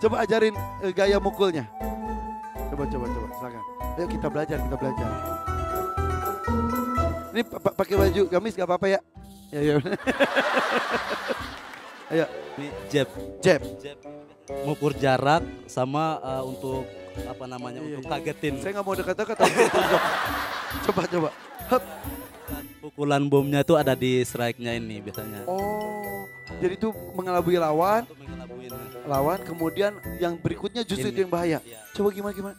Coba ajarin gaya mukulnya. Coba, silakan. Ayo kita belajar. Ini pakai baju gamis gak apa-apa ya? Ya. Ayo. Ini jab. Mengukur jarak sama untuk apa namanya untuk kagetin. Saya nggak mau dekat-dekat. Coba. Hup. Pukulan bomnya itu ada di strike-nya ini biasanya. Oh, jadi itu mengelabui lawan. Untuk mengelabuin. Lawan, kemudian yang berikutnya justru itu yang bahaya. Iya. Coba gimana?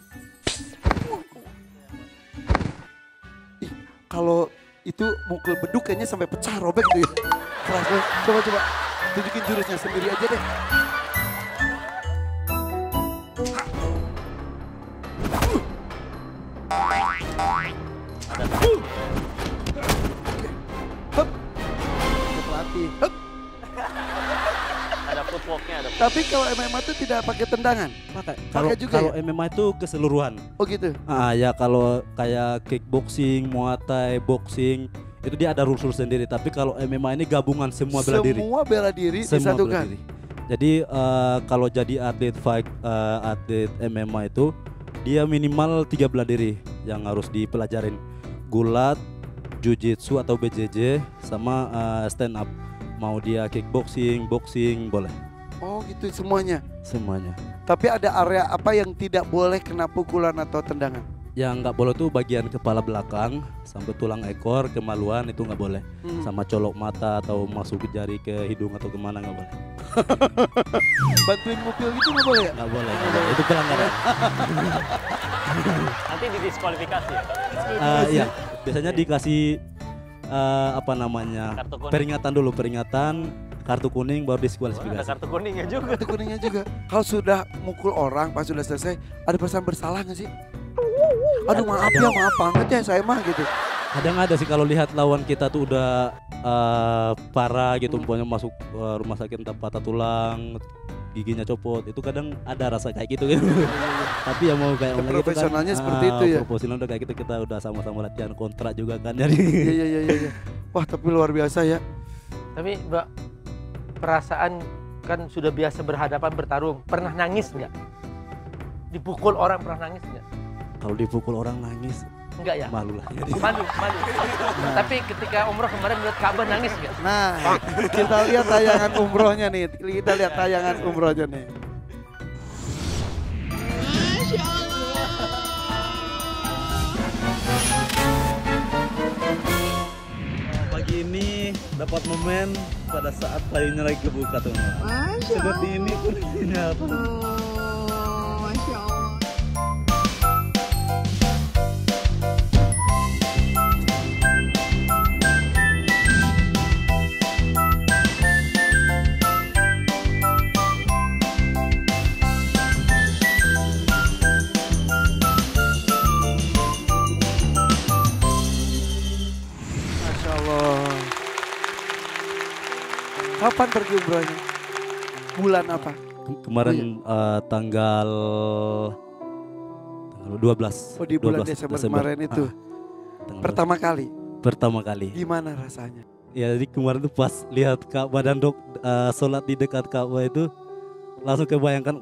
Ih, kalau itu mukul beduk kayaknya sampai pecah robek tuh ya. Keras banget. Coba. Tunjukin jurusnya sendiri aja deh. Hup. Pelatih. Hup. Ada footworknya, ada. Tapi kalau MMA itu tidak pakai tendangan. Pakai juga Kalau ya? MMA itu keseluruhan. Oh gitu. Ya kalau kayak kickboxing, muay thai, boxing itu dia ada rules sendiri. Tapi kalau MMA ini gabungan semua bela diri. Semua bela diri Semua disatukan. bela diri. Jadi kalau jadi atlet MMA itu dia minimal 3 bela diri yang harus dipelajarin. Gulat, jujitsu atau BJJ sama stand up. Mau dia kickboxing, boxing boleh. Oh gitu semuanya. Semuanya. Tapi ada area apa yang tidak boleh kena pukulan atau tendangan? Yang nggak boleh tuh bagian kepala belakang sampai tulang ekor, kemaluan itu nggak boleh. Sama colok mata atau masuk ke jari ke hidung atau kemana nggak boleh. Bantuin mobil gitu nggak boleh ya? Nggak boleh. Itu pelanggaran. Nanti didiskualifikasi ya? Iya, biasanya dikasih apa namanya Kartu kuning. peringatan kartu kuning baru Ada diskualifikasi. kartu kuningnya juga. Kartu kuningnya juga. Kalau sudah mukul orang pas sudah selesai ada perasaan bersalah nggak sih? Aduh maaf banget ya saya mah gitu. Kadang ada sih kalau lihat lawan kita tuh udah parah gitu, umpamanya masuk rumah sakit entah patah tulang, giginya copot, itu kadang ada rasa kayak gitu gitu. Tapi ya mau kayak gitu Profesionalnya seperti itu ya. Profesional udah kayak gitu, kita udah sama-sama latihan kontrak juga kan jadi. Iya. Wah tapi luar biasa ya. Tapi Mbak, perasaan kan sudah biasa berhadapan bertarung. Pernah nangis nggak? Dipukul orang pernah nangis nggak? Kalau dipukul orang nangis, Enggak ya? malu lah. Malu. Tapi ketika umroh kemarin melihat Ka'bah nangis nggak? Nah kita lihat tayangan umrohnya nih. Pagi ini dapat momen pada saat payungnya lagi kebuka tuh. Seperti ini kondisinya apa? Masya Allah. Masya Allah. Kapan pergi umrohnya? Bulan apa? Kemarin tanggal 12. Oh di bulan 12 Desember kemarin itu. tanggal Pertama kali. kali. Gimana rasanya? Ya jadi kemarin tuh pas lihat Ka'bah dan sholat di dekat Ka'bah itu langsung kebayangkan,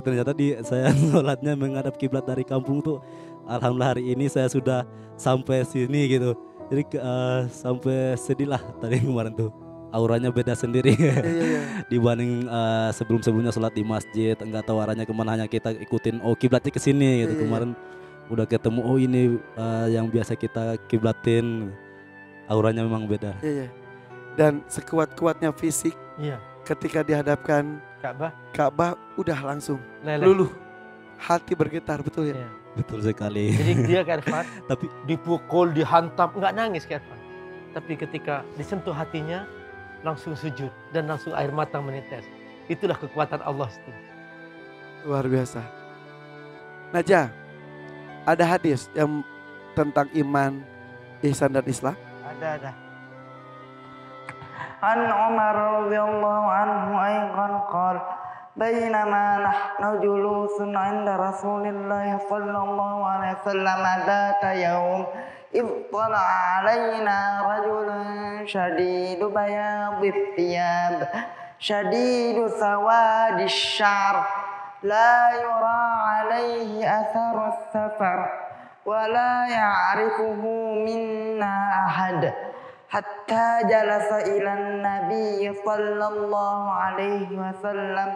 ternyata saya sholatnya menghadap kiblat dari kampung tuh. Alhamdulillah hari ini saya sudah sampai sini gitu. Jadi sampai sedih lah tadi kemarin tuh. Auranya beda sendiri Iya. dibanding sebelum-sebelumnya sholat di masjid, enggak tahu arahnya kemana, hanya kita ikutin kiblatnya ke sini gitu. Iya. Kemarin udah ketemu ini yang biasa kita kiblatin, auranya memang beda. Iya. Dan sekuat-kuatnya fisik Iya. ketika dihadapkan Ka'bah udah langsung Leleh. luluh. Hati bergetar betul ya? Iya. Betul sekali. Jadi dia Kak Irfan Tapi dipukul, dihantam, nggak nangis Kak Irfan. Tapi ketika disentuh hatinya langsung sujud dan langsung air mata menetes. Itulah kekuatan Allah itu. Luar biasa. Najah, ada hadis yang tentang iman, ihsan dan Islam? Ada. An Umar radhiyallahu anhu ayqan qala bainama nahnu julusun 'inda Rasulillah sallallahu alaihi wasallam dzata yaum idh tala'a 'alaina rajulun shadidu bayadhi thiyab shadidu sawadis syar لا يرى عليه أثر السفر ولا يعرفه منا أحد حتى جلس إلى النبي صلى الله عليه وسلم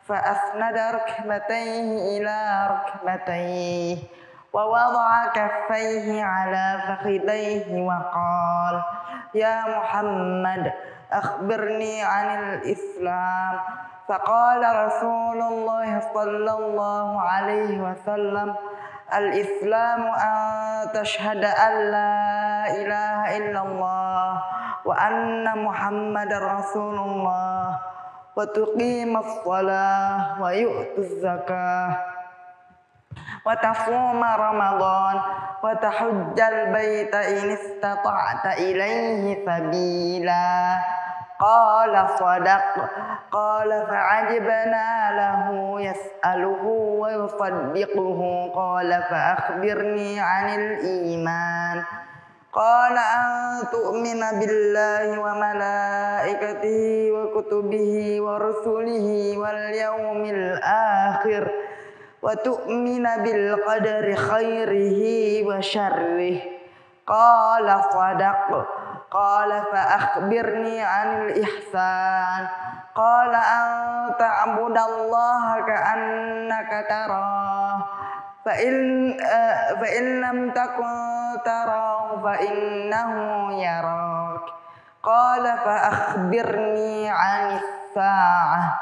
فأسند ركبتيه إلى ركبتيه ووضع كفيه على فخذيه وقال يا محمد أخبرني عن الإسلام فقال رسول الله صلى الله عليه وسلم الإسلام أن تشهد أن لا إله إلا الله وأن محمد رسول الله وتقيم الصلاة ويؤتي الزكاة وتصوم رمضان وتحج البيت إن استطعت إليه سبيلا قال صدق قال فعجبنا له يسأله ويصدقه قال فأخبرني عن الإيمان قال أن تؤمن بالله وملائكته وكتبه ورسله واليوم الآخر وتؤمن بالقدر خيره وشره قال صدق قال فأخبرني عن الإحسان قال أن تعبد الله كأنك تراه فإن لم تكن تراه فإنه يراك قال فأخبرني عن الساعة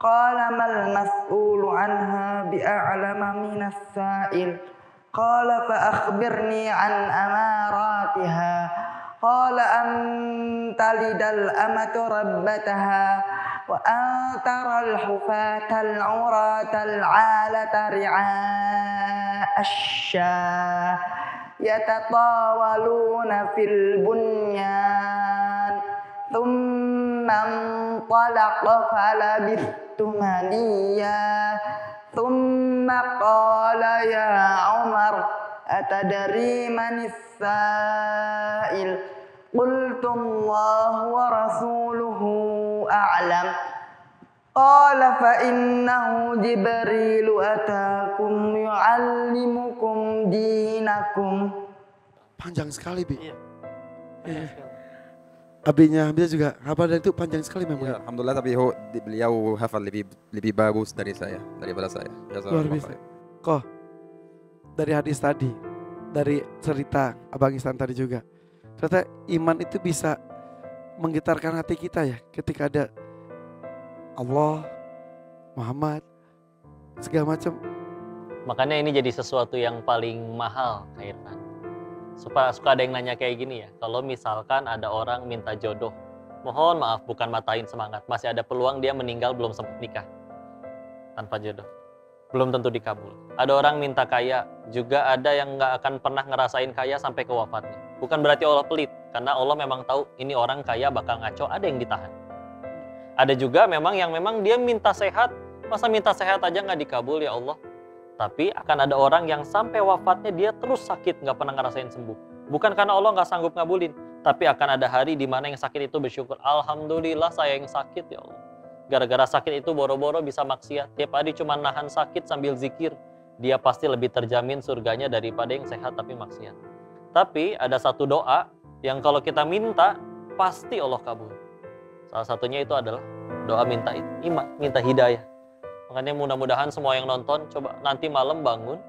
قال ما المسؤول عنها بأعلم من السائل قال فأخبرني عن أماراتها قال أن تلد الأمة ربتها وأن ترى الحفاة العراة العالة رعاء الشاة يتطاولون في البنيان ثم انطلق فلبثت مليا ثم قال يا عمر أتدري من السائل قلت الله ورسوله أعلم قال فإنه جبريل أتاكم يعلمكم دينكم. Panjang sekali, Bi. Iya. Abinya Hamzah juga hafal dan itu panjang sekali memang. Ya, alhamdulillah tapi beliau hafal lebih bagus daripada saya. Luar biasa. Kok dari hadis tadi, dari cerita Abang Ihsan tadi juga, ternyata iman itu bisa menggetarkan hati kita ya ketika ada Allah, Muhammad, segala macam. Makanya ini jadi sesuatu yang paling mahal, Kak Irfan. Suka ada yang nanya kayak gini ya, kalau misalkan ada orang minta jodoh, mohon maaf bukan matain semangat, masih ada peluang dia meninggal belum sempat nikah tanpa jodoh, belum tentu dikabul. Ada orang minta kaya, juga ada yang nggak akan pernah ngerasain kaya sampai ke wafatnya. Bukan berarti Allah pelit, karena Allah memang tahu ini orang kaya bakal ngaco, ada yang ditahan. Ada juga memang yang memang dia minta sehat, masa minta sehat aja nggak dikabul ya Allah. Tapi akan ada orang yang sampai wafatnya dia terus sakit, nggak pernah ngerasain sembuh. Bukan karena Allah nggak sanggup ngabulin, tapi akan ada hari di mana yang sakit itu bersyukur. Alhamdulillah saya yang sakit ya Allah. Gara-gara sakit itu boro-boro bisa maksiat. Tiap hari cuma nahan sakit sambil zikir. Dia pasti lebih terjamin surganya daripada yang sehat tapi maksiat. Tapi ada satu doa yang kalau kita minta, pasti Allah kabul. Salah satunya itu adalah doa minta iman, minta hidayah. Makanya mudah-mudahan semua yang nonton, coba nanti malam bangun,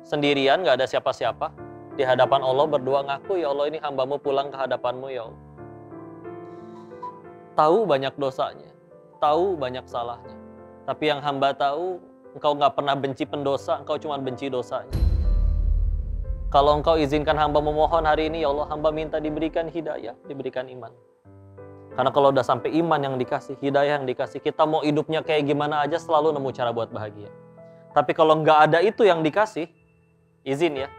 sendirian, gak ada siapa-siapa, di hadapan Allah berdoa ngaku, ya Allah ini hambamu pulang ke hadapanmu ya Allah. Tahu banyak dosanya, tahu banyak salahnya. Tapi yang hamba tahu, engkau gak pernah benci pendosa, engkau cuma benci dosanya. Kalau engkau izinkan hamba memohon hari ini, ya Allah hamba minta diberikan hidayah, diberikan iman. Karena kalau udah sampai iman yang dikasih, hidayah yang dikasih, kita mau hidupnya kayak gimana aja selalu nemu cara buat bahagia. Tapi kalau nggak ada itu yang dikasih, izin ya,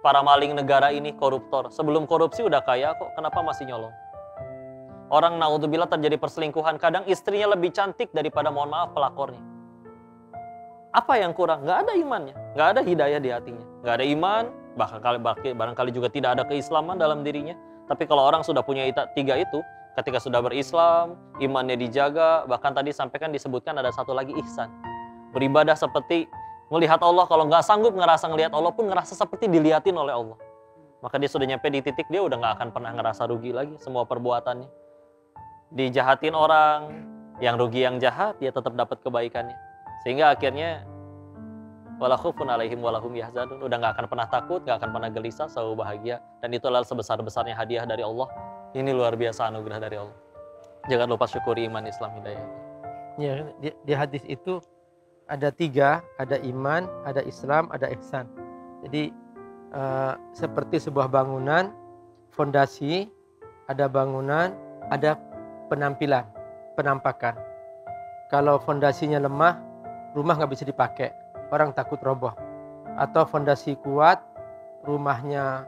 para maling negara ini koruptor. Sebelum korupsi udah kaya kok, kenapa masih nyolong? Orang naudzubillah terjadi perselingkuhan, kadang istrinya lebih cantik daripada mohon maaf pelakornya. Apa yang kurang? Nggak ada imannya, nggak ada hidayah di hatinya. Nggak ada iman, barangkali juga tidak ada keislaman dalam dirinya. Tapi kalau orang sudah punya tiga itu, ketika sudah berislam, imannya dijaga, bahkan tadi sampaikan disebutkan ada satu lagi ihsan. Beribadah seperti melihat Allah. Kalau nggak sanggup ngerasa ngelihat Allah pun ngerasa seperti diliatin oleh Allah. Maka dia sudah nyampe di titik dia udah nggak akan pernah ngerasa rugi lagi semua perbuatannya. Dijahatin orang, yang rugi yang jahat, dia tetap dapat kebaikannya. Sehingga akhirnya wala khaufun alaihim wala hum yahzanun, udah nggak akan pernah takut, nggak akan pernah gelisah, selalu bahagia. Dan itu adalah sebesar-besarnya hadiah dari Allah. Ini luar biasa anugerah dari Allah. Jangan lupa syukuri iman, Islam, hidayah. Ya, di hadis itu ada 3, ada iman, ada Islam, ada ihsan. Jadi seperti sebuah bangunan, fondasi, ada bangunan, ada penampilan, penampakan. Kalau fondasinya lemah, rumah nggak bisa dipakai, orang takut roboh. Atau fondasi kuat, rumahnya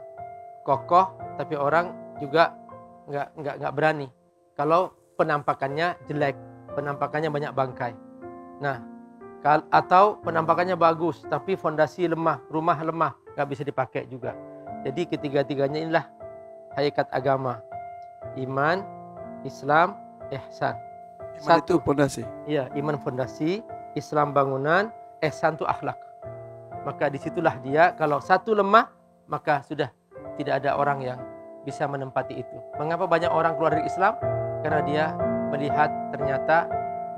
kokoh, tapi orang juga nggak berani. Kalau penampakannya jelek, penampakannya banyak bangkai. Nah, atau penampakannya bagus, tapi fondasi lemah, rumah lemah, nggak bisa dipakai juga. Jadi ketiga-tiganya inilah hakikat agama. Iman, Islam, ihsan. Iman itu fondasi. Iya, iman fondasi, Islam bangunan, ihsan itu akhlak. Maka disitulah dia, kalau satu lemah, maka sudah tidak ada orang yang bisa menempati itu. Mengapa banyak orang keluar dari Islam? Karena dia melihat ternyata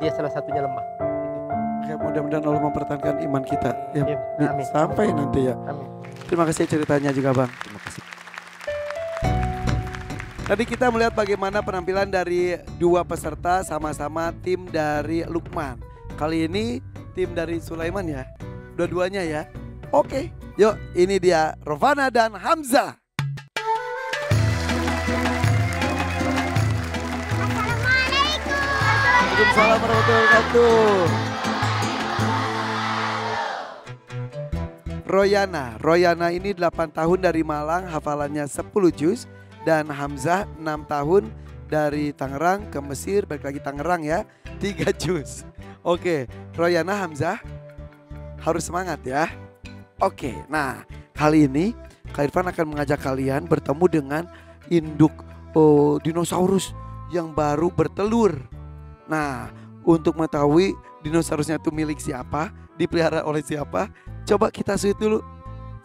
dia salah satunya lemah. Oke, mudah-mudahan Allah mempertahankan iman kita ya, Amin. sampai nanti ya. Amin. Terima kasih ceritanya juga Bang. Terima kasih. Tadi kita melihat bagaimana penampilan dari 2 peserta, sama-sama tim dari Lukman. Kali ini tim dari Sulaiman ya, dua-duanya ya. Oke, yuk ini dia Rovana dan Hamzah. Waalaikumsalam warahmatullahi wabarakatuh. Royana ini 8 tahun dari Malang, hafalannya 10 juz. Dan Hamzah 6 tahun dari Tangerang ke Mesir, balik lagi Tangerang ya, 3 juz. Oke, Royana, Hamzah harus semangat ya. Oke, nah kali ini Kak Irfan akan mengajak kalian bertemu dengan induk dinosaurus yang baru bertelur. Nah, untuk mengetahui dinosaurusnya itu milik siapa, dipelihara oleh siapa, coba kita suit dulu.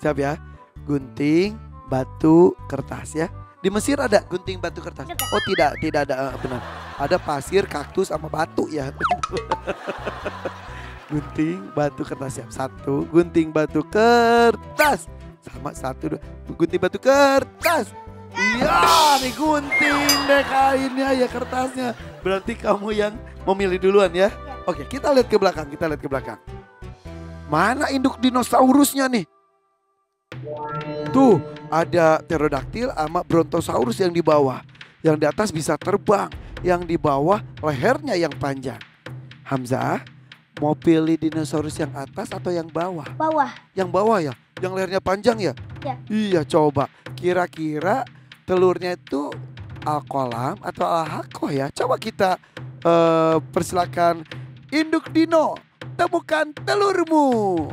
Siap ya? Gunting, batu, kertas ya. Di Mesir ada gunting, batu, kertas? Oh tidak ada, benar. Ada pasir, kaktus, sama batu ya. Gunting, batu, kertas, siap. 1, gunting, batu, kertas. Sama 1, 2, gunting, batu, kertas. Iya, nih gunting deh kainnya ya, kertasnya. Berarti kamu yang memilih duluan ya. Oke, kita lihat ke belakang, Mana induk dinosaurusnya nih? Tuh, ada pterodaktil sama brontosaurus yang di bawah. Yang di atas bisa terbang, yang di bawah lehernya yang panjang. Hamzah, mau pilih dinosaurus yang atas atau yang bawah? Bawah. Yang bawah ya? Yang lehernya panjang ya? Ya. Iya, coba. Kira-kira telurnya itu alkolam atau alhakoh ya? Coba kita persilakan induk dino, temukan telurmu.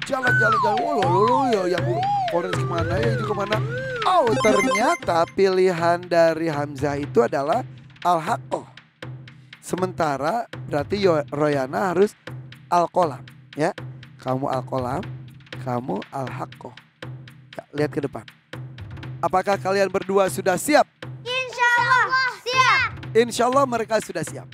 Jalan. Oh, yang orange kemana, yang itu kemana? Oh, ternyata pilihan dari Hamzah itu adalah al-haqqah. Sementara berarti Royana harus al-qolam ya. Kamu al-qolam, kamu al-haqqah. Ya, lihat ke depan. Apakah kalian berdua sudah siap? Insya Allah siap. Insya Allah mereka sudah siap.